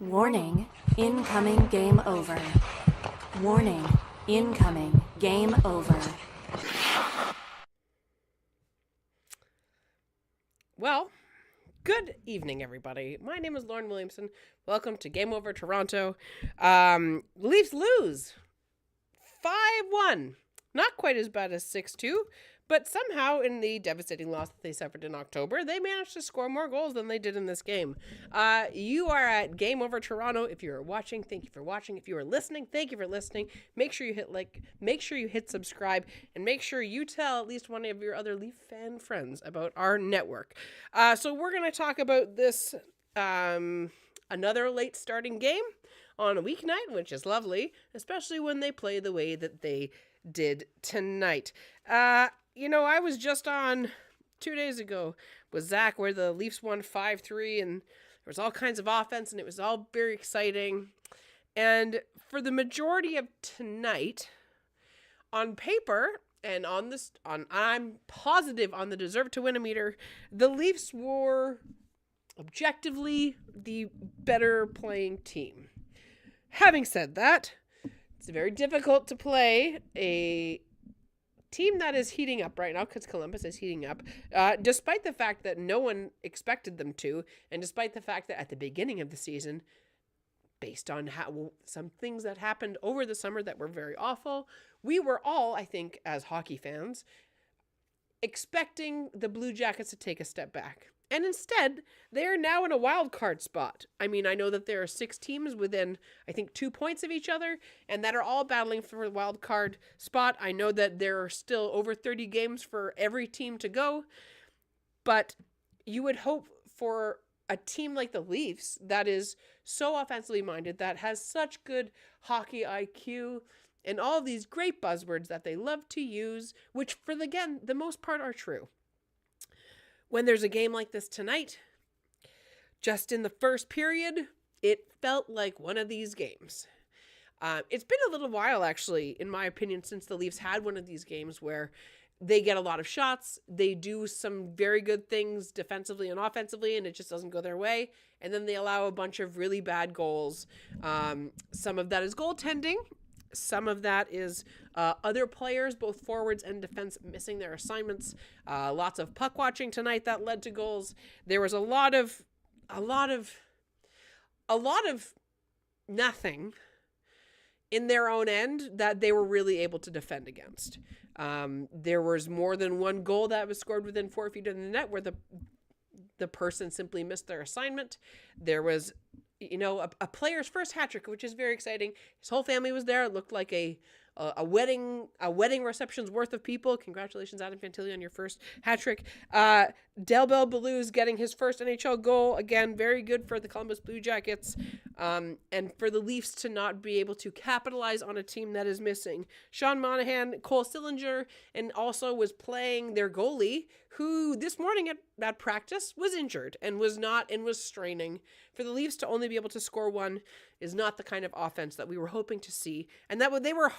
Warning, incoming game over. Warning, incoming game over. Well, good evening, everybody. My name is Lauren Williamson. Welcome to Game Over Toronto. Leafs lose 5-1. Not quite as bad as 6-2, but somehow in the devastating loss that they suffered in October, they managed to score more goals than they did in this game. You are at Game Over Toronto. If you are watching, thank you for watching. If you are listening, thank you for listening. Make sure you hit like, make sure you hit subscribe, and make sure you tell at least one of your other Leaf fan friends about our network. So we're going to talk about this, another late starting game on a weeknight, which is lovely, especially when they play the way that they did tonight. I was just on 2 days ago with Zach where the Leafs won 5-3 and there was all kinds of offense and it was all very exciting. And for the majority of tonight, on paper and I'm positive on the deserve to win a meter, the Leafs were objectively the better playing team. Having said that, it's very difficult to play a team that is heating up right now because Columbus is heating up, despite the fact that no one expected them to, and despite the fact that at the beginning of the season, based on some things that happened over the summer that were very awful, we were all, I think, as hockey fans, expecting the Blue Jackets to take a step back. And instead, they are now in a wild card spot. I mean, I know that there are 6 teams within, I think, 2 points of each other, and that are all battling for a wild card spot. I know that there are still over 30 games for every team to go, but you would hope for a team like the Leafs that is so offensively minded, that has such good hockey IQ, and all these great buzzwords that they love to use, which, for the most part, are true. When there's a game like this tonight, just in the first period, it felt like one of these games. It's been a little while, actually, in my opinion, since the Leafs had one of these games where they get a lot of shots, they do some very good things defensively and offensively, and it just doesn't go their way, and then they allow a bunch of really bad goals. Some of that is goaltending. Some of that is other players, both forwards and defense, missing their assignments. Lots of puck watching tonight that led to goals. There was a lot of nothing in their own end that they were really able to defend against. There was more than one goal that was scored within 4 feet of the net where the person simply missed their assignment. There was a player's first hat trick, which is very exciting. His whole family was there. It looked like a wedding reception's worth of people. Congratulations, Adam Fantilli, on your first hat trick. Delbel Belou's getting his first NHL goal. Again, very good for the Columbus Blue Jackets. And for the Leafs to not be able to capitalize on a team that is missing Sean Monahan, Cole Sillinger, and also was playing their goalie, who this morning at practice was injured and was straining. For the Leafs to only be able to score one is not the kind of offense that we were hoping to see, and that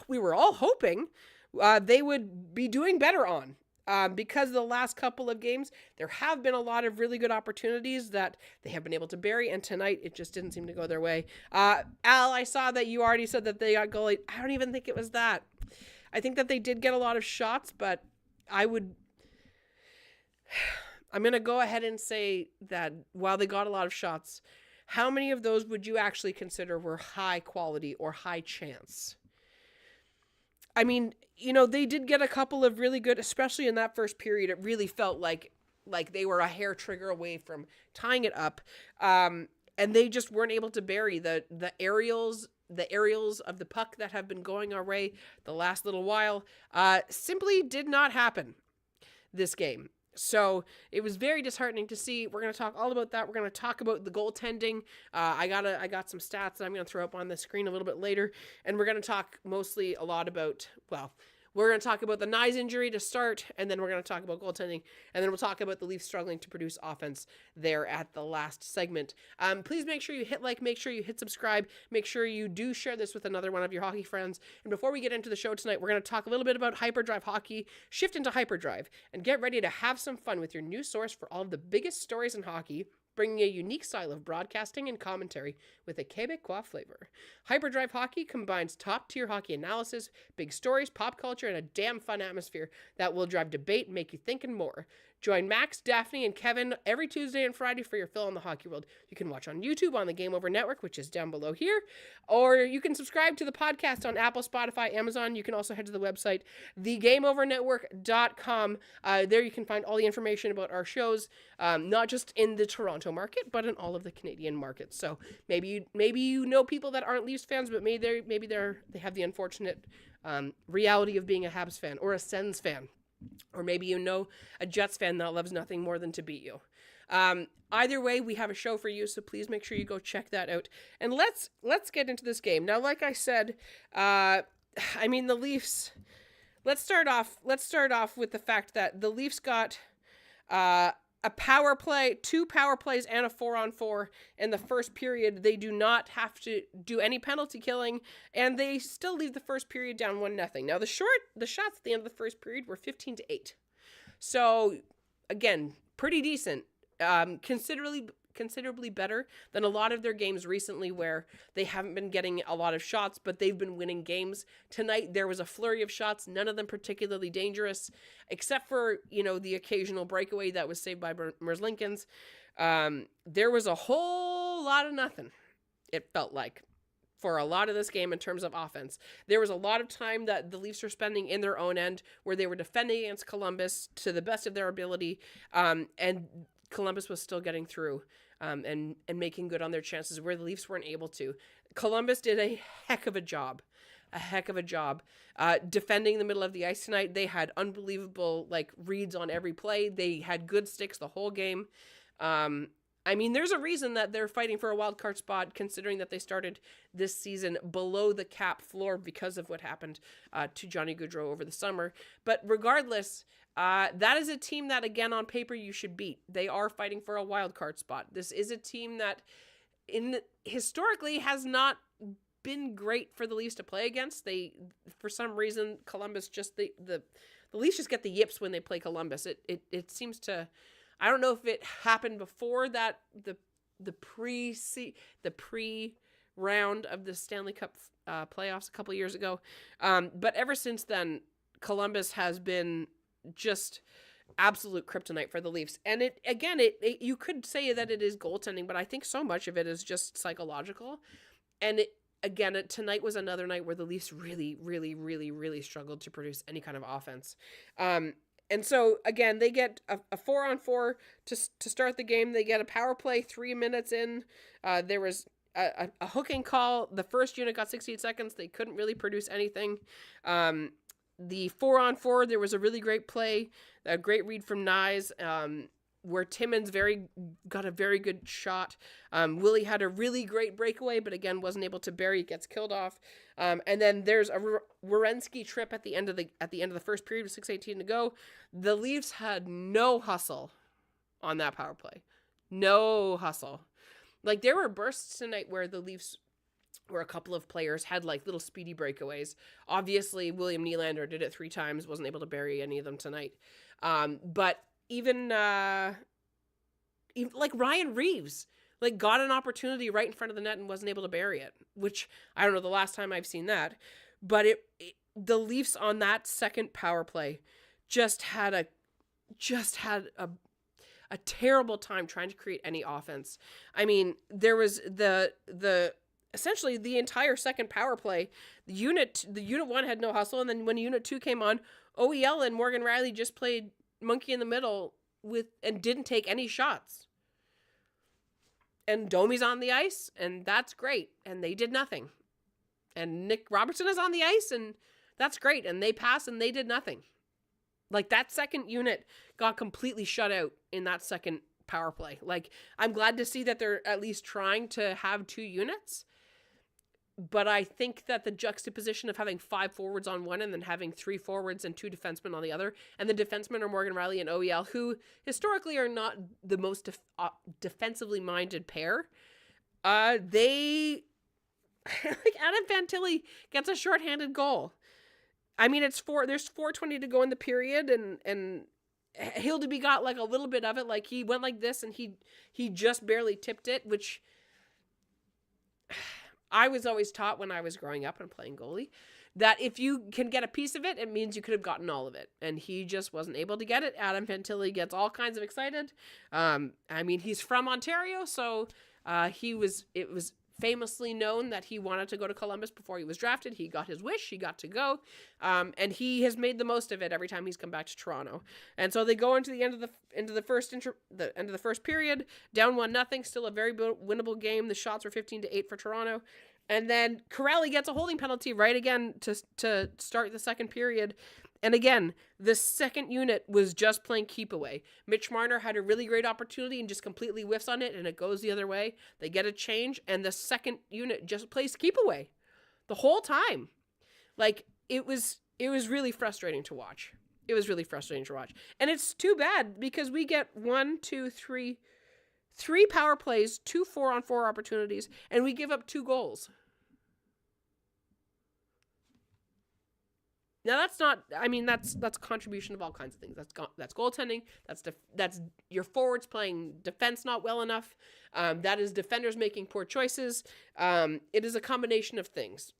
we were all hoping they would be doing better on. Because the last couple of games, there have been a lot of really good opportunities that they have been able to bury, and tonight it just didn't seem to go their way. Al, I saw that you already said that they got goalie. I don't even think it was that. I think that they did get a lot of shots, but I'm going to go ahead and say that while they got a lot of shots, how many of those would you actually consider were high quality or high chance? I mean, they did get a couple of really good, especially in that first period. It really felt like they were a hair trigger away from tying it up. And they just weren't able to bury the aerials of the puck that have been going our way the last little while. Simply did not happen this game. So it was very disheartening to see. We're going to talk all about that. We're going to talk about the goaltending. I got some stats that I'm going to throw up on the screen a little bit later. And we're going to talk mostly a lot about, we're going to talk about the Knies injury to start, and then we're going to talk about goaltending, and then we'll talk about the Leafs struggling to produce offense there at the last segment. Please make sure you hit like, make sure you hit subscribe, make sure you do share this with another one of your hockey friends. And before we get into the show tonight, we're going to talk a little bit about Hyperdrive Hockey. Shift into Hyperdrive and get ready to have some fun with your new source for all of the biggest stories in hockey bringing a unique style of broadcasting and commentary with a Quebecois flavor. Hyperdrive Hockey combines top-tier hockey analysis, big stories, pop culture, and a damn fun atmosphere that will drive debate and make you think and more. Join Max, Daphne, and Kevin every Tuesday and Friday for your fill in the hockey world. You can watch on YouTube on the Game Over Network, which is down below here, or you can subscribe to the podcast on Apple, Spotify, Amazon. You can also head to the website, thegameovernetwork.com. There you can find all the information about our shows, not just in the Toronto market, but in all of the Canadian markets. So maybe you know people that aren't Leafs fans, but maybe they have the unfortunate reality of being a Habs fan or a Sens fan. Or maybe you know a Jets fan that loves nothing more than to beat you. Either way, we have a show for you, so please make sure you go check that out. And let's get into this game. Now, like I said, the Leafs. Let's start off with the fact that the Leafs got a power play, 2 power plays, and a 4-on-4 in the first period. They do not have to do any penalty killing, and they still leave the first period down 1-0. Now, the shots at the end of the first period were 15-8. So, again, pretty decent. Considerably better than a lot of their games recently where they haven't been getting a lot of shots, but they've been winning games. Tonight, there was a flurry of shots, none of them particularly dangerous, except for, the occasional breakaway that was saved by Merzlikins. There was a whole lot of nothing, it felt like, for a lot of this game in terms of offense. There was a lot of time that the Leafs were spending in their own end where they were defending against Columbus to the best of their ability, and Columbus was still getting through and making good on their chances where the Leafs weren't able to. Columbus did a heck of a job defending the middle of the ice tonight. They had unbelievable reads on every play. They had good sticks the whole game. There's a reason that they're fighting for a wild card spot, considering that they started this season below the cap floor because of what happened to Johnny Gaudreau over the summer. But regardless, that is a team that, again, on paper, you should beat. They are fighting for a wild card spot. This is a team that historically has not been great for the Leafs to play against. For some reason, Columbus the Leafs just get the yips when they play Columbus. It seems to, I don't know if it happened before that, the pre round of the Stanley Cup playoffs a couple years ago. But ever since then, Columbus has been just absolute kryptonite for the Leafs. And you could say that it is goaltending, but I think so much of it is just psychological. And tonight was another night where the Leafs really, really, really, really struggled to produce any kind of offense. And so, again, they get a 4-on-4 to start the game. They get a power play 3 minutes in. There was a hooking call. The first unit got 68 seconds. They couldn't really produce anything. The 4-on-4, there was a really great play, a great read from Knies, where Timmins got a very good shot. Willie had a really great breakaway, but again wasn't able to bury. Gets killed off. And then there's a Werenski trip at the end of the first period with 6:18 to go. The Leafs had no hustle on that power play, no hustle. There were bursts tonight where the Leafs, where a couple of players had little speedy breakaways. Obviously, William Nylander did it 3 times, wasn't able to bury any of them tonight. But even Ryan Reeves, got an opportunity right in front of the net and wasn't able to bury it, which I don't know the last time I've seen that. But the Leafs on that second power play just had a terrible time trying to create any offense. There was essentially the entire second power play, the unit 1 had no hustle, and then when unit 2 came on, OEL and Morgan Riley just played monkey in the middle and didn't take any shots. And Domi's on the ice, and that's great, and they did nothing. And Nick Robertson is on the ice, and that's great, and they pass, and they did nothing. That second unit got completely shut out in that second power play. I'm glad to see that they're at least trying to have 2 units. But I think that the juxtaposition of having 5 forwards on one and then having 3 forwards and 2 defensemen on the other, and the defensemen are Morgan Riley and OEL, who historically are not the most defensively minded pair. Adam Fantilli gets a shorthanded goal. There's 4:20 to go in the period, and Hildeby got like a little bit of it. Like he went like this and he just barely tipped it, which I was always taught when I was growing up and playing goalie that if you can get a piece of it, it means you could have gotten all of it. And he just wasn't able to get it. Adam Fantilli gets all kinds of excited. I mean, he's from Ontario, so it was famously known that he wanted to go to Columbus before he was drafted. He got his wish. He got to go. And he has made the most of it every time he's come back to Toronto. And so they go into the end of the end of the first period, down 1-0, still a very winnable game. The shots were 15-8 for Toronto. And then Corelli gets a holding penalty right again to start the second period. And again, the second unit was just playing keep away. Mitch Marner had a really great opportunity and just completely whiffs on it, and it goes the other way. They get a change, and the second unit just plays keep away the whole time. Like, it was really frustrating to watch. It was really frustrating to watch. And it's too bad because we get 3 power plays, 2 4-on-4 opportunities, and we give up 2 goals. Now that's not. I mean, that's a contribution of all kinds of things. That's goaltending. That's your forwards playing defense not well enough. That is defenders making poor choices. It is a combination of things,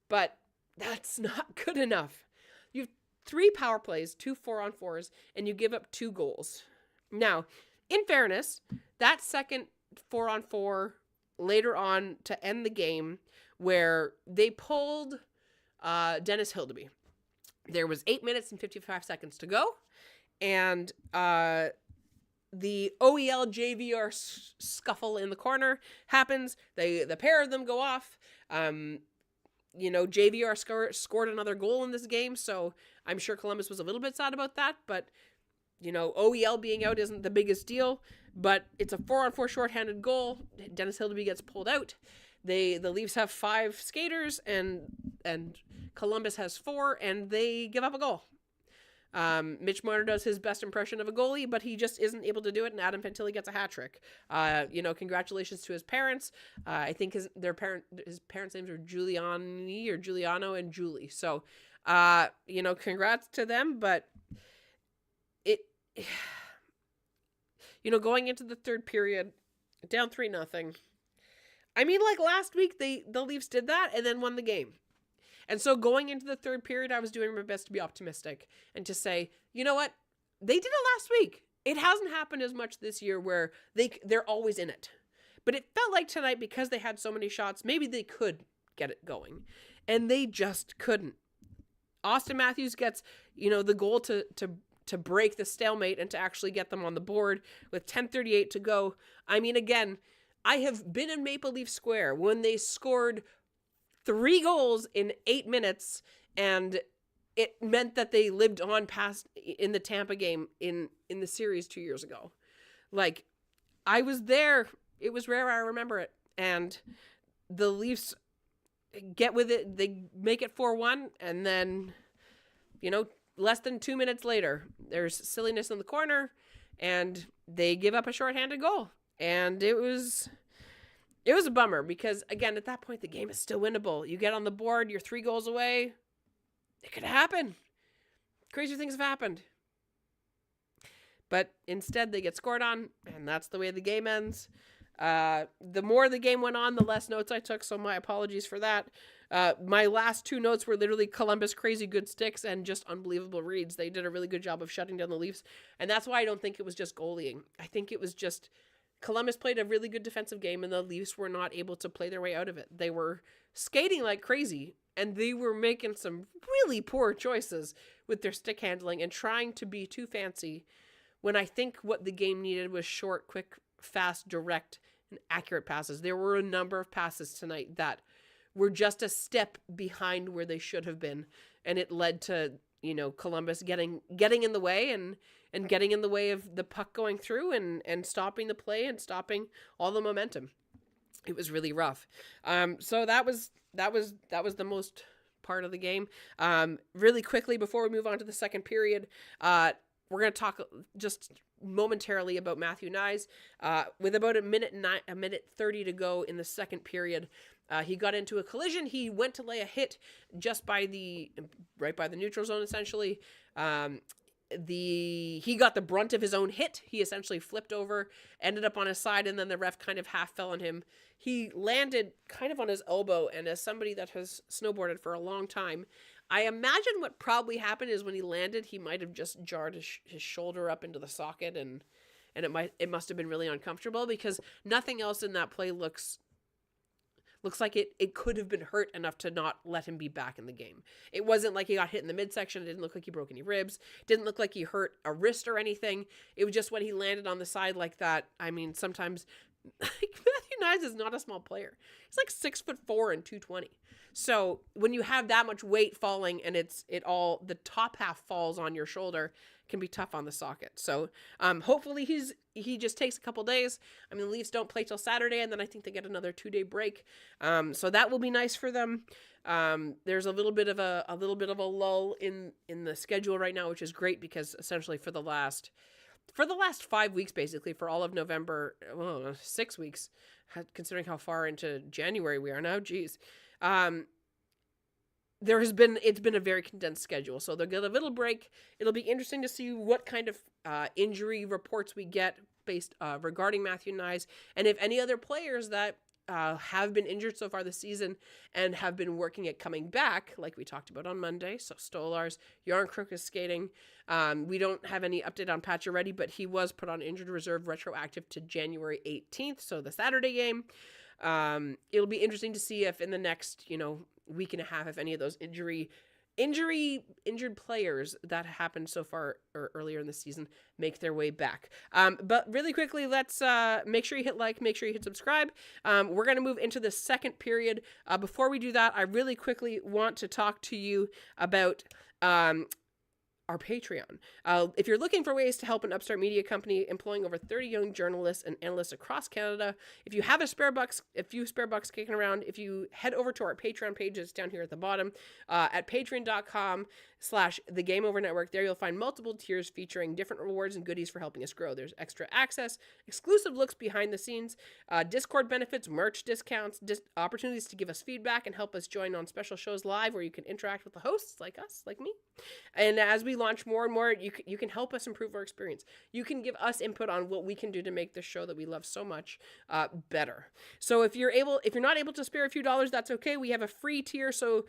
but that's not good enough. You have 3 power plays, 2 4-on-4s, and you give up 2 goals. Now, in fairness, that second 4-on-4 later on to end the game, where they pulled Dennis Hildeby. There was 8 minutes and 55 seconds to go, and the OEL JVR scuffle in the corner happens. The pair of them go off. JVR scored another goal in this game, so I'm sure Columbus was a little bit sad about that, but OEL being out isn't the biggest deal, but it's a 4-on-4 shorthanded goal. Dennis Hildeby gets pulled out. The Leafs have 5 skaters and Columbus has 4, and they give up a goal. Mitch Marner does his best impression of a goalie, but he just isn't able to do it, and Adam Fantilli gets a hat trick. Congratulations to his parents. I think his parents' names are Giuliano and Julie. So, congrats to them, but going into the third period, down 3-0. I mean, like last week, the Leafs did that and then won the game. And so going into the third period, I was doing my best to be optimistic and to say, you know what? They did it last week. It hasn't happened as much this year where they're always in it. But it felt like tonight, because they had so many shots, maybe they could get it going. And they just couldn't. Austin Matthews gets, the goal to break the stalemate and to actually get them on the board with 10:38 to go. I mean, again, I have been in Maple Leaf Square when they scored 3 goals in 8 minutes, and it meant that they lived on past in the Tampa game in the series 2 years ago. Like, I was there. It was rare. I remember it. And the Leafs get with it. They make it 4-1, and then, less than 2 minutes later, there's silliness in the corner, and they give up a shorthanded goal. And it was a bummer because, again, at that point, the game is still winnable. You get on the board, you're 3 goals away. It could happen. Crazy things have happened. But instead, they get scored on, and that's the way the game ends. The more the game went on, the less notes I took, so my apologies for that. My last 2 notes were literally Columbus crazy good sticks and just unbelievable reads. They did a really good job of shutting down the Leafs, and that's why I don't think it was just goalieing. I think it was just Columbus played a really good defensive game, and the Leafs were not able to play their way out of it. They were skating like crazy, and they were making some really poor choices with their stick handling and trying to be too fancy, when I think what the game needed was short, quick, fast, direct, and accurate passes. There were a number of passes tonight that were just a step behind where they should have been, and it led to, Columbus getting in the way and getting in the way of the puck going through and stopping the play and stopping all the momentum. It was really rough. So that was the most part of the game. Really quickly before we move on to the second period, we're going to talk just momentarily about Matthew Knies. With about a minute 30 to go in the second period, he got into a collision. He went to lay a hit just right by the neutral zone, essentially. he got the brunt of his own hit. He essentially flipped over, ended up on his side, and then the ref kind of half fell on him. He landed kind of on his elbow, and as somebody that has snowboarded for a long time, I imagine what probably happened is when he landed, he might have just jarred his shoulder up into the socket, and it must have been really uncomfortable, because nothing else in that play looks like it could have been hurt enough to not let him be back in the game. It wasn't like he got hit in the midsection. It didn't look like he broke any ribs. It didn't look like he hurt a wrist or anything. It was just when he landed on the side like that. I mean, sometimes Matthew Knies is not a small player. He's like 6'4" and 220. So when you have that much weight falling and the top half falls on your shoulder, it can be tough on the socket. So hopefully he just takes a couple days. I mean, the Leafs don't play till Saturday, and then I think they get another 2-day break. So that will be nice for them. There's a little bit of a lull in the schedule right now, which is great, because essentially for the last 5 weeks, basically for all of November, 6 weeks, considering how far into January we are now. Geez. It's been a very condensed schedule, so they'll get a little break. It'll be interesting to see what kind of injury reports we get based regarding Matthew Knies, and if any other players that have been injured so far this season and have been working at coming back, like we talked about on Monday. So Stolarz, Yarncrook is skating. We don't have any update on Pacioretty, but he was put on injured reserve retroactive to January 18th, so the Saturday game. It'll be interesting to see if in the next, week and a half, if any of those injured players that happened so far or earlier in the season make their way back. But really quickly, let's make sure you hit like, make sure you hit subscribe. We're going to move into the second period. Before we do that, I really quickly want to talk to you about our Patreon. If you're looking for ways to help an upstart media company employing over 30 young journalists and analysts across Canada, if you have a few spare bucks kicking around, if you head over to our Patreon page, it's down here at the bottom, at patreon.com/The Game Over Network. There you'll find multiple tiers featuring different rewards and goodies for helping us grow. There's extra access, exclusive looks behind the scenes, Discord benefits, merch discounts, opportunities to give us feedback and help us join on special shows live where you can interact with the hosts like us, like me. And as we launch more and more, you can help us improve our experience. You can give us input on what we can do to make this show that we love so much better. So if you're not able to spare a few dollars, that's okay. We have a free tier, so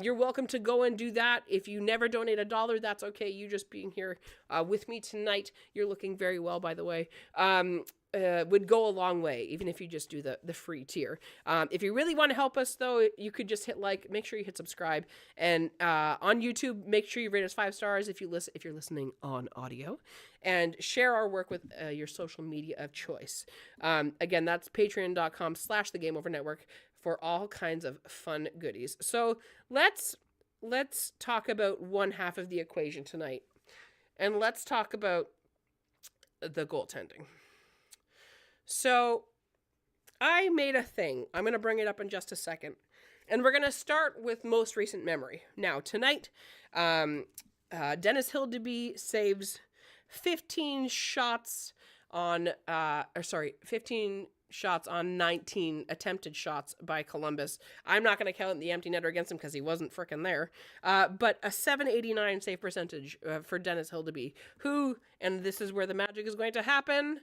you're welcome to go and do that. If you never donate $1, that's okay. You just being here with me tonight, you're looking very well, by the way. Would go a long way, even if you just do the free tier. If you really want to help us, though, you could just hit like, make sure you hit subscribe, and on YouTube, make sure you rate us 5 stars if you're listening on audio, and share our work with your social media of choice. Again, that's patreon.com/The Game Over Network for all kinds of fun goodies. So let's talk about one half of the equation tonight, and let's talk about the goaltending. So I made a thing. I'm going to bring it up in just a second. And we're going to start with most recent memory. Now, tonight, Dennis Hildeby saves 15 shots on 19 attempted shots by Columbus. I'm not going to count the empty netter against him because he wasn't frickin' there. But a .789 save percentage for Dennis Hildeby, who, and this is where the magic is going to happen,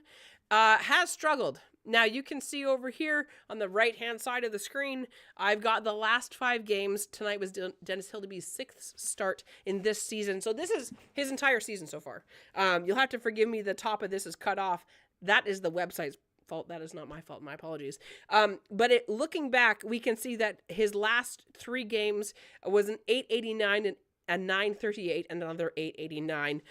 has struggled. Now you can see over here on the right-hand side of the screen, I've got the last 5 games. Tonight was Dennis Hildeby's 6th start in this season. So this is his entire season so far. You'll have to forgive me, the top of this is cut off. That is the website's fault. That is not my fault. My apologies. But looking back, we can see that his last 3 games was an .889 and a .938 and another .889.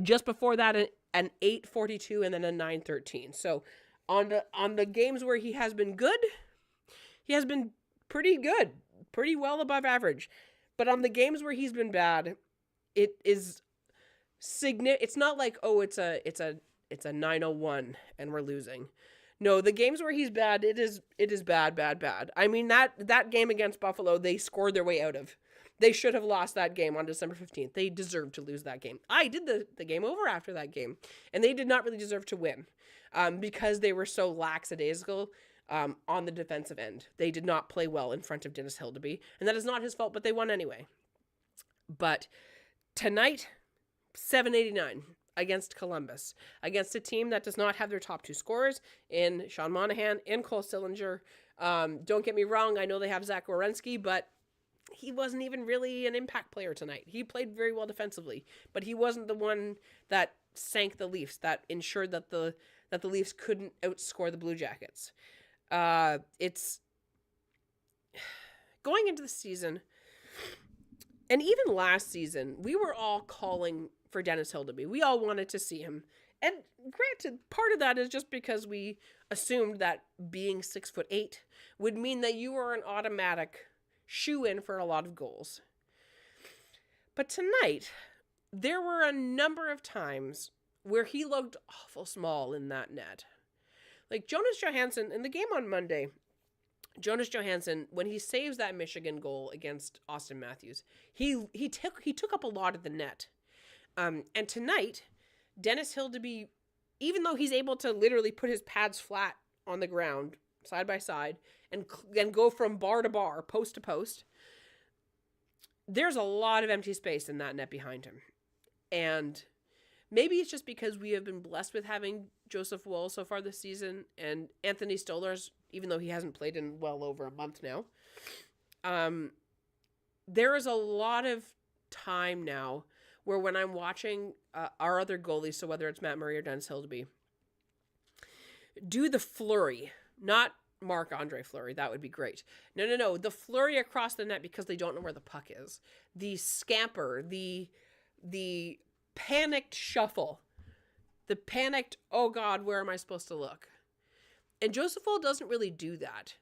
Just before that, an .842 and then a .913. So on the games where he has been good, he has been pretty good, pretty well above average. But on the games where he's been bad, it is it's not like, oh, it's a 901 and we're losing. No, the games where he's bad, it is bad. I mean, that game against Buffalo, they scored their way out of. They should have lost that game on December 15th. They deserved to lose that game. I did the game over after that game, and they did not really deserve to win because they were so lackadaisical on the defensive end. They did not play well in front of Dennis Hildeby, and that is not his fault, but they won anyway. But tonight, 789 against Columbus, against a team that does not have their top two scorers in Sean Monahan and Cole Sillinger. Don't get me wrong, I know they have Zach Werenski, but he wasn't even really an impact player tonight. He played very well defensively, but he wasn't the one that sank the Leafs, that ensured that the Leafs couldn't outscore the Blue Jackets. It's going into the season, and even last season, we were all calling for Dennis Hildeby. We all wanted to see him. And granted, part of that is just because we assumed that being 6'8" would mean that you were an automatic shoe-in for a lot of goals. But tonight, there were a number of times where he looked awful small in that net. Like Jonas Johansson, in the game on Monday, Jonas Johansson, when he saves that Michigan goal against Austin Matthews, he took up a lot of the net. And tonight, Dennis Hildeby, even though he's able to literally put his pads flat on the ground, side by side, and go from bar to bar, post to post, there's a lot of empty space in that net behind him. And maybe it's just because we have been blessed with having Joseph Woll so far this season, and Anthony Stolarz, even though he hasn't played in well over a month now. There is a lot of time now where when I'm watching our other goalies, so whether it's Matt Murray or Dennis Hildeby, do the flurry, not Marc-Andre Fleury, that would be great. No, the flurry across the net because they don't know where the puck is. The scamper, the panicked shuffle, the panicked, oh God, where am I supposed to look? And Joseph Woll doesn't really do that.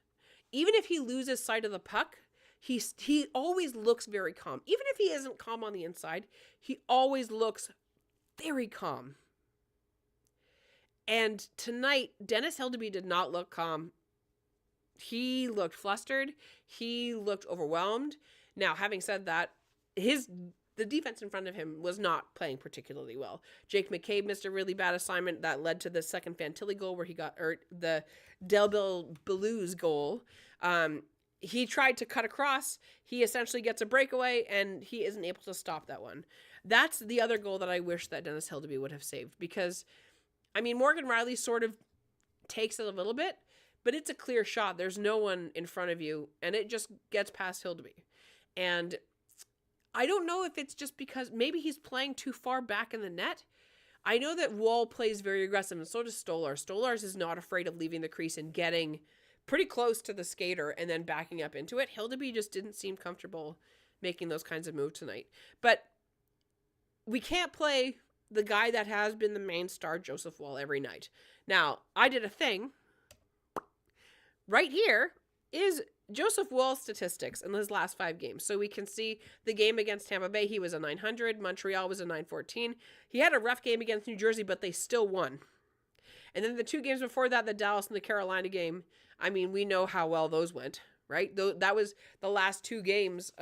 Even if he loses sight of the puck, he always looks very calm. Even if he isn't calm on the inside, he always looks very calm. And tonight, Dennis Hildeby did not look calm. He looked flustered. He looked overwhelmed. Now, having said that, the defense in front of him was not playing particularly well. Jake McCabe missed a really bad assignment that led to the second Fantilli goal where he got, or the Delbill Belou's goal. He tried to cut across. He essentially gets a breakaway, and he isn't able to stop that one. That's the other goal that I wish that Dennis Hildeby would have saved because, I mean, Morgan Riley sort of takes it a little bit, but it's a clear shot. There's no one in front of you, and it just gets past Hildeby. And I don't know if it's just because maybe he's playing too far back in the net. I know that Woll plays very aggressive, and so does Stolarz. Stolarz is not afraid of leaving the crease and getting pretty close to the skater and then backing up into it. Hildeby just didn't seem comfortable making those kinds of moves tonight. But we can't play the guy that has been the main star, Joseph Woll, every night. Now, I did a thing. Right here is Joseph Woll's statistics in his last 5 games. So we can see the game against Tampa Bay, he was a 900. Montreal was a 914. He had a rough game against New Jersey, but they still won. And then the 2 games before that, the Dallas and the Carolina game, I mean, we know how well those went, right? That was the last 2 games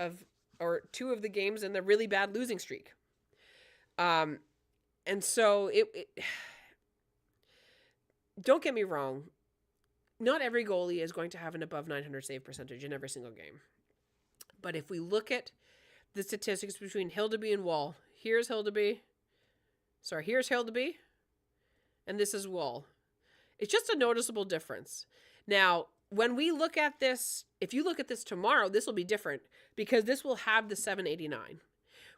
or 2 of the games in the really bad losing streak. And so it don't get me wrong. Not every goalie is going to have an above 900 save percentage in every single game. But if we look at the statistics between Hildeby and Woll, here's Hildeby, and this is Woll. It's just a noticeable difference. Now, when we look at this, if you look at this tomorrow, this will be different because this will have the 789,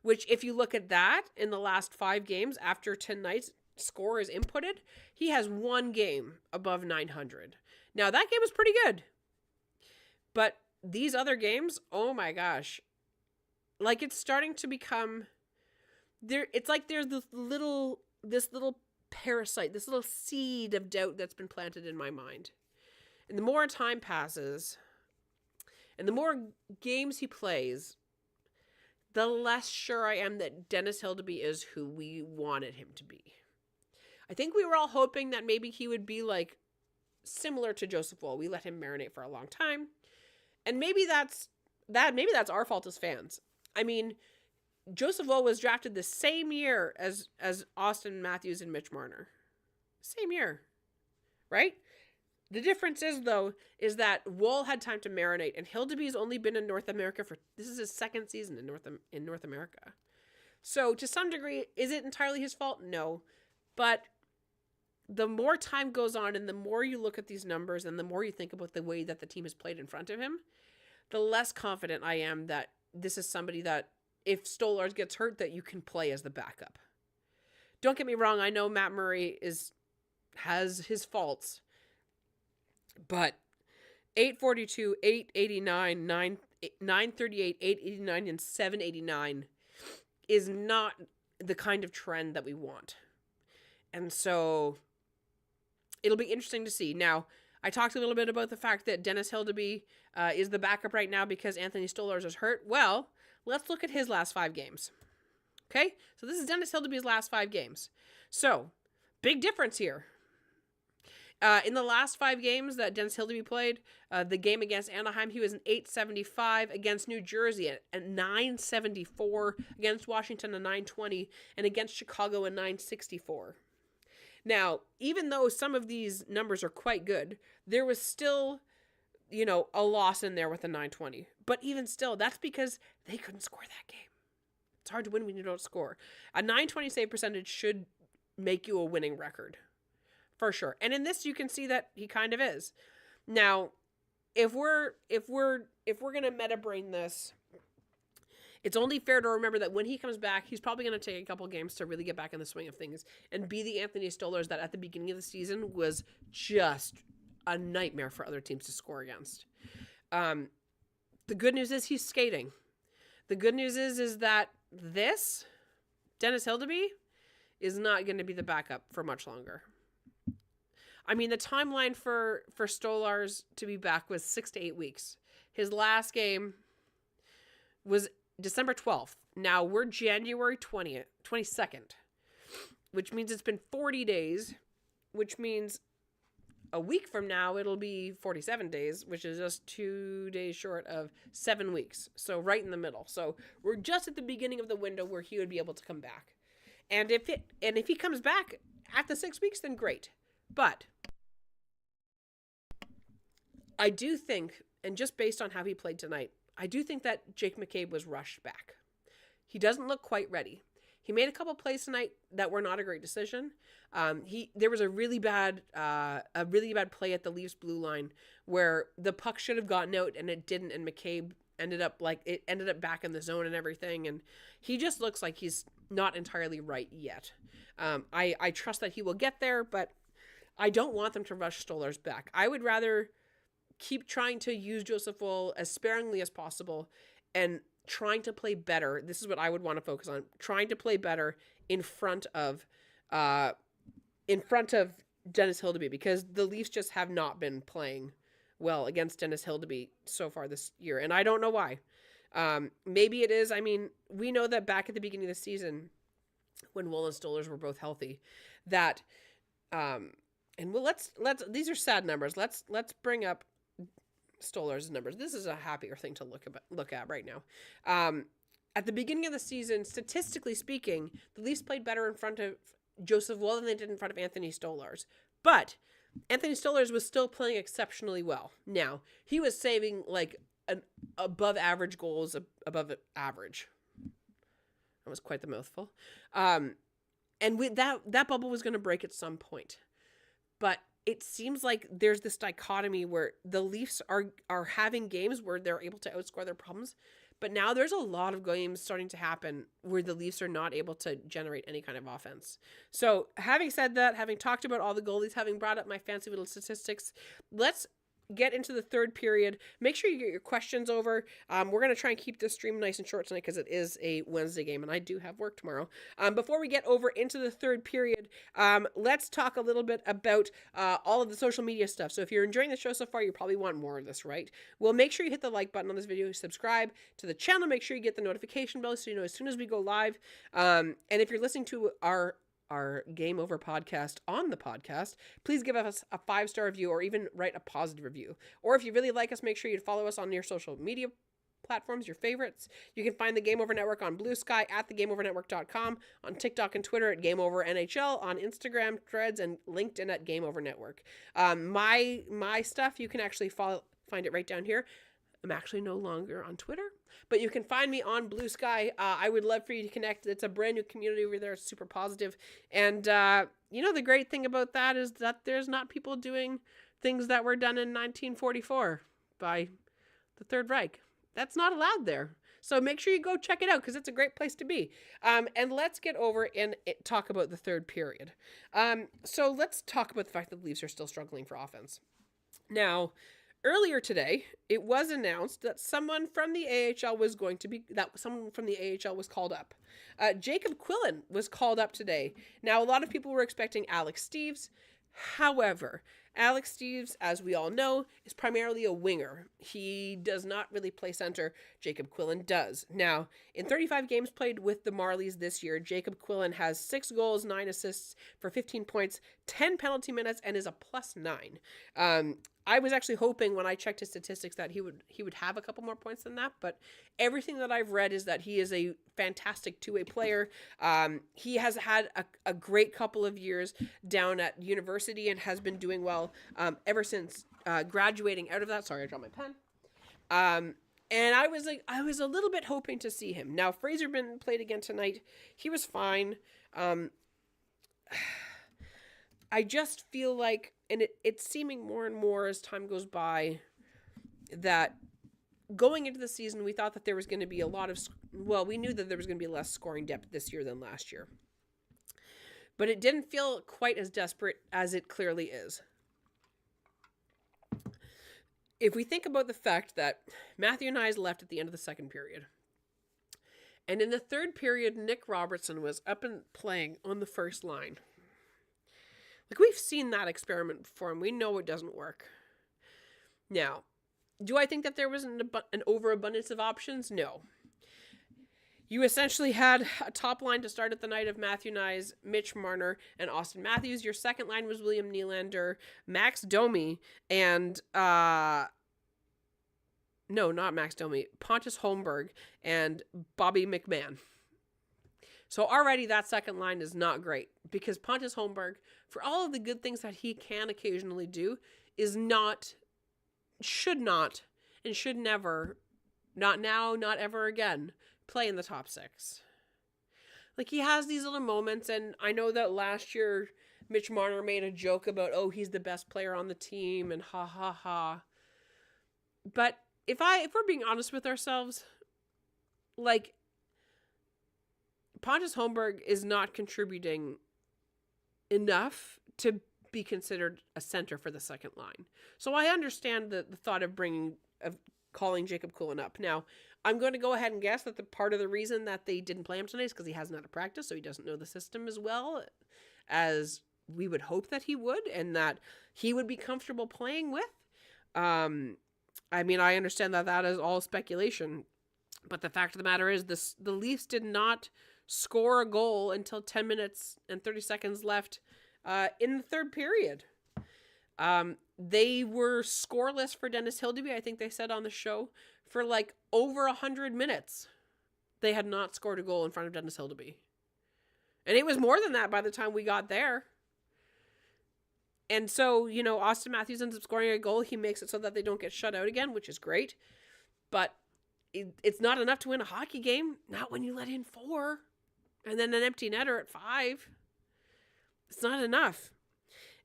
which if you look at that in the last 5 games after tonight's score is inputted, he has 1 game above 900. Now, that game is pretty good. But these other games, oh my gosh. Like, it's starting to become it's like there's this little parasite, this little seed of doubt that's been planted in my mind. And the more time passes, and the more games he plays, the less sure I am that Dennis Hildeby is who we wanted him to be. I think we were all hoping that maybe he would be like similar to Joseph Woll. We let him marinate for a long time. And maybe that's our fault as fans. I mean, Joseph Woll was drafted the same year as Austin Matthews and Mitch Marner. Same year. Right? The difference is that Woll had time to marinate, and Hildeby's only been in North America this is his 2nd season in North America. So to some degree, is it entirely his fault? No. But the more time goes on and the more you look at these numbers and the more you think about the way that the team has played in front of him, the less confident I am that this is somebody that, if Stolarz gets hurt, that you can play as the backup. Don't get me wrong, I know Matt Murray has his faults, but 842, 889, 938, 889, and 789 is not the kind of trend that we want. And so it'll be interesting to see. Now, I talked a little bit about the fact that Dennis Hildeby is the backup right now because Anthony Stolarz is hurt. Well, let's look at his last 5 games. Okay? So this is Dennis Hildeby's last 5 games. So, big difference here. In the last 5 games that Dennis Hildeby played, the game against Anaheim, he was an 875, against New Jersey at 974, against Washington a 920, and against Chicago a 964. Now, even though some of these numbers are quite good, there was still, a loss in there with a 920. But even still, that's because they couldn't score that game. It's hard to win when you don't score. A 920 save percentage should make you a winning record. For sure. And in this you can see that he kind of is. Now, if we're going to meta brain this, it's only fair to remember that when he comes back, he's probably going to take a couple games to really get back in the swing of things and be the Anthony Stolarz that at the beginning of the season was just a nightmare for other teams to score against. The good news is he's skating. The good news is that this, Dennis Hildeby, is not going to be the backup for much longer. I mean, the timeline for Stolarz to be back was 6 to 8 weeks. His last game was December 12th. Now we're January 22nd, which means it's been 40 days, which means a week from now it'll be 47 days, which is just 2 days short of 7 weeks. So right in the middle. So we're just at the beginning of the window where he would be able to come back. And if he comes back at the 6 weeks, then great. But I do think, and just based on how he played tonight, I do think that Jake McCabe was rushed back. He doesn't look quite ready. He made a couple plays tonight that were not a great decision. There was a really bad play at the Leafs blue line where the puck should have gotten out and it didn't, and McCabe ended up back in the zone and everything, and he just looks like he's not entirely right yet. I trust that he will get there, but I don't want them to rush Stolarz back. I would rather keep trying to use Joseph Woll as sparingly as possible and trying to play better. This is what I would want to focus on. Trying to play better in front of Dennis Hildeby, because the Leafs just have not been playing well against Dennis Hildeby so far this year. And I don't know why. Maybe it is. I mean, we know that back at the beginning of the season when Woll and Stolarz were both healthy, that, and let's these are sad numbers. Let's bring up Stolarz' numbers. This is a happier thing to look at right now. At the beginning of the season, statistically speaking, the Leafs played better in front of Joseph Woll than they did in front of Anthony Stolarz. But Anthony Stolarz was still playing exceptionally well. Now, he was saving like an above average goals, above average. That was quite the mouthful. And with that bubble was going to break at some point. But it seems like there's this dichotomy where the Leafs are having games where they're able to outscore their problems, but now there's a lot of games starting to happen where the Leafs are not able to generate any kind of offense. So having said that, having talked about all the goalies, having brought up my fancy little statistics, let's get into the third period. Make sure you get your questions over. We're going to try and keep this stream nice and short tonight because it is a Wednesday game and I do have work tomorrow. Before we get over into the third period, let's talk a little bit about all of the social media stuff. So if you're enjoying the show so far, you probably want more of this, right? Well, make sure you hit the like button on this video, subscribe to the channel, make sure you get the notification bell so you know as soon as we go live. And if you're listening to our Game Over podcast on the podcast, please give us a 5-star review or even write a positive review. Or if you really like us, make sure you follow us on your social media platforms, your favorites. You can find the Game Over Network on Blue Sky at thegameovernetwork.com, on TikTok and Twitter at Game Over NHL, on Instagram, Threads, and LinkedIn at Game Over Network. My stuff, you can actually find it right down here. I'm actually no longer on Twitter, but you can find me on Blue Sky. I would love for you to connect. It's a brand new community over there. It's super positive. And, the great thing about that is that there's not people doing things that were done in 1944 by the Third Reich. That's not allowed there. So make sure you go check it out because it's a great place to be. And let's get over and talk about the third period. So let's talk about the fact that the Leafs are still struggling for offense. Now, earlier today, it was announced that someone from the AHL was called up. Jacob Quillen was called up today. Now, a lot of people were expecting Alex Steeves. However, Alex Steeves, as we all know, is primarily a winger. He does not really play center. Jacob Quillen does. Now, in 35 games played with the Marlies this year, Jacob Quillen has 6 goals, 9 assists for 15 points, 10 penalty minutes, and is a +9. I was actually hoping when I checked his statistics that he would have a couple more points than that, but everything that I've read is that he is a fantastic two-way player. He has had a great couple of years down at university and has been doing well ever since graduating out of that. Sorry, I dropped my pen. And I was a little bit hoping to see him. Now, Fraserman played again tonight. He was fine. I just feel like, and it's seeming more and more as time goes by, that going into the season, we thought that there was going to be we knew that there was going to be less scoring depth this year than last year. But it didn't feel quite as desperate as it clearly is. If we think about the fact that Matthew Knies left at the end of the second period, and in the third period, Nick Robertson was up and playing on the first line. Like, we've seen that experiment before, and we know it doesn't work. Now, do I think that there was an overabundance of options? No. You essentially had a top line to start at the night of Matthew Knies, Mitch Marner, and Austin Matthews. Your second line was William Nylander, Max Domi, and no, not Max Domi, Pontus Holmberg, and Bobby McMahon. So already that second line is not great because Pontus Holmberg, for all of the good things that he can occasionally do, should never, not now, not ever again, play in the top 6. Like, he has these little moments, and I know that last year Mitch Marner made a joke about, oh, he's the best player on the team, and ha ha ha. But if we're being honest with ourselves, like, Pontus Holmberg is not contributing enough to be considered a center for the second line. So I understand the thought of calling Jacob Quillen up. Now, I'm going to go ahead and guess that the part of the reason that they didn't play him tonight is because he hasn't had a practice, so he doesn't know the system as well as we would hope that he would, and that he would be comfortable playing with. I understand that is all speculation, but the fact of the matter is the Leafs did not score a goal until 10 minutes and 30 seconds left in the third period. They were scoreless for Dennis Hildeby, I think they said on the show, for like over 100 minutes. They had not scored a goal in front of Dennis Hildeby. And it was more than that by the time we got there. And so, Austin Matthews ends up scoring a goal. He makes it so that they don't get shut out again, which is great. But it's not enough to win a hockey game. Not when you let in 4. And then an empty netter at 5. It's not enough.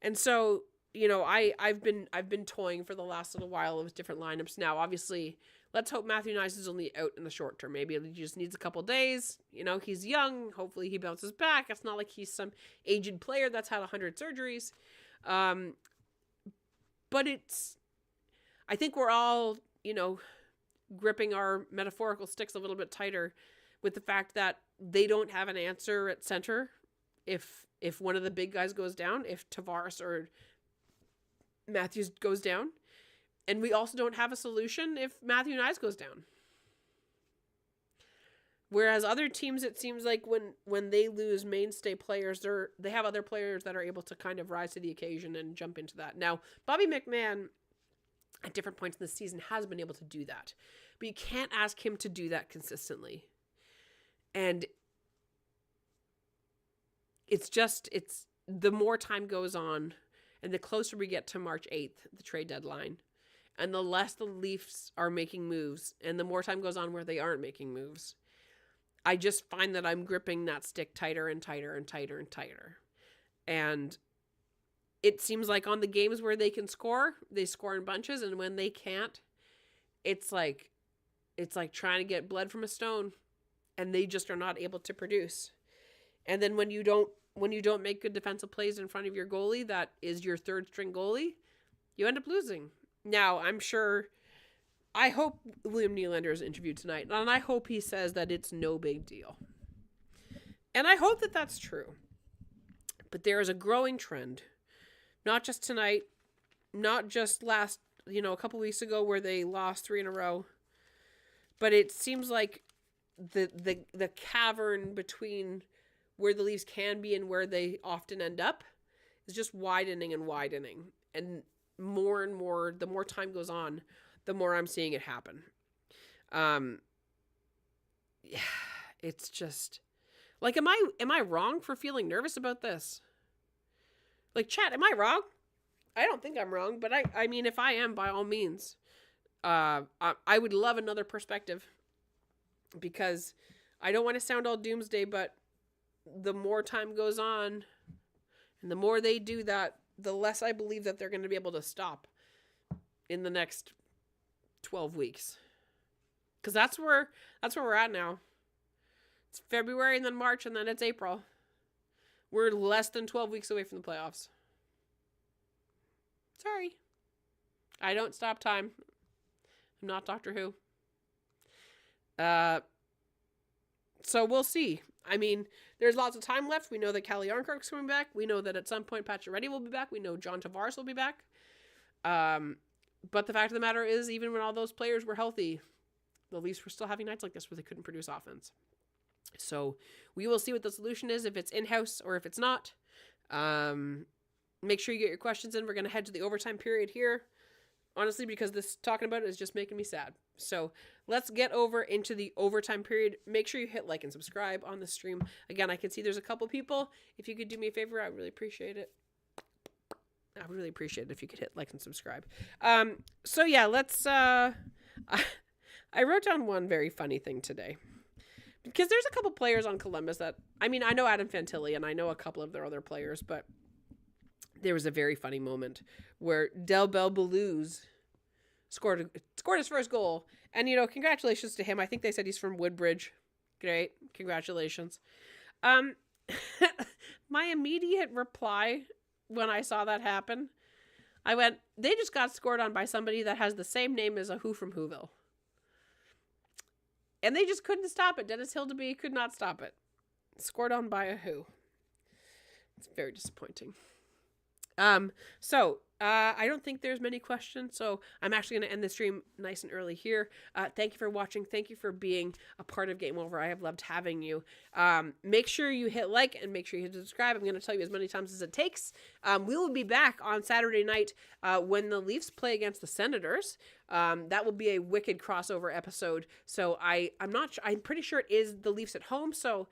And so, I've been toying for the last little while with different lineups. Now, obviously, let's hope Matthew Knies is only out in the short term. Maybe he just needs a couple days. He's young. Hopefully he bounces back. It's not like he's some aged player that's had 100 surgeries. But I think we're all, gripping our metaphorical sticks a little bit tighter with the fact that they don't have an answer at center if one of the big guys goes down, if Tavares or Matthews goes down. And we also don't have a solution if Matthew Knies goes down. Whereas other teams, it seems like when they lose mainstay players, they have other players that are able to kind of rise to the occasion and jump into that. Now, Bobby McMahon, at different points in the season, has been able to do that. But you can't ask him to do that consistently. And it's the more time goes on and the closer we get to March 8th, the trade deadline, and the less the Leafs are making moves, and the more time goes on where they aren't making moves, I just find that I'm gripping that stick tighter and tighter and tighter and tighter. And it seems like on the games where they can score, they score in bunches, and when they can't, it's like trying to get blood from a stone, and they just are not able to produce. And then when you don't make good defensive plays in front of your goalie, that is your third string goalie, you end up losing. Now, I hope William Nylander is interviewed tonight, and I hope he says that it's no big deal. And I hope that that's true. But there is a growing trend, not just tonight, not just last, a couple weeks ago where they lost 3 in a row, but it seems like the cavern between where the Leafs can be and where they often end up is just widening and widening. And more, the more time goes on, the more I'm seeing it happen. Yeah, it's just like, am I wrong for feeling nervous about this? Like, chat, am I wrong? I don't think I'm wrong, but I mean, if I am, by all means, I would love another perspective, because I don't want to sound all doomsday, but the more time goes on and the more they do that, the less I believe that they're going to be able to stop in the next 12 weeks. Because that's where we're at now. It's February and then March and then it's April. We're less than 12 weeks away from the playoffs. Sorry. I don't stop time. I'm not Doctor Who. So we'll see. I mean, there's lots of time left. We know that Calle Yarncroke's coming back. We know that at some point Pacioretty will be back. We know John Tavares will be back. But the fact of the matter is, even when all those players were healthy, the Leafs were still having nights like this where they couldn't produce offense. So we will see what the solution is, if it's in-house or if it's not. Make sure you get your questions in. We're going to head to the overtime period here, honestly, because this talking about it is just making me sad. So let's get over into the overtime period. Make sure you hit like and subscribe on the stream. Again, I can see there's a couple people. If you could do me a favor, I would really appreciate it. I would really appreciate it if you could hit like and subscribe. So yeah, let's, I wrote down one very funny thing today, because there's a couple players on Columbus that, I mean, I know Adam Fantilli and I know a couple of their other players, but there was a very funny moment where Del Belbelouz scored his first goal. And, congratulations to him. I think they said he's from Woodbridge. Great. Congratulations. My immediate reply when I saw that happen, I went, they just got scored on by somebody that has the same name as a Who from Whoville. And they just couldn't stop it. Dennis Hildeby could not stop it. Scored on by a Who. It's very disappointing. I don't think there's many questions, so I'm actually going to end the stream nice and early here. Thank you for watching. Thank you for being a part of Game Over. I have loved having you. Make sure you hit like and make sure you hit subscribe. I'm going to tell you as many times as it takes. We will be back on Saturday night when the Leafs play against the Senators. That will be a wicked crossover episode. So I'm pretty sure it is the Leafs at home. So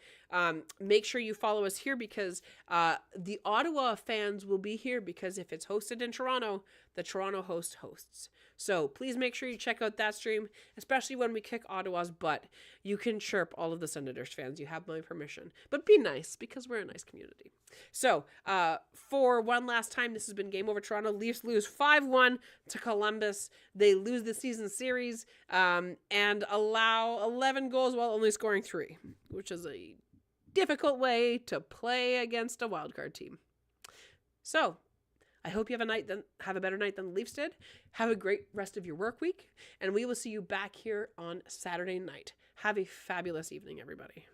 make sure you follow us here, because the Ottawa fans will be here, because if it's hosted in Toronto, the Toronto host hosts. So please make sure you check out that stream, especially when we kick Ottawa's butt. You can chirp all of the Senators fans. You have my permission. But be nice, because we're a nice community. So for one last time, this has been Game Over Toronto. Leafs lose 5-1 to Columbus. They lose the season series and allow 11 goals while only scoring 3, which is a difficult way to play against a wildcard team. So I hope you have a better night than the Leafs did. Have a great rest of your work week, and we will see you back here on Saturday night. Have a fabulous evening, everybody.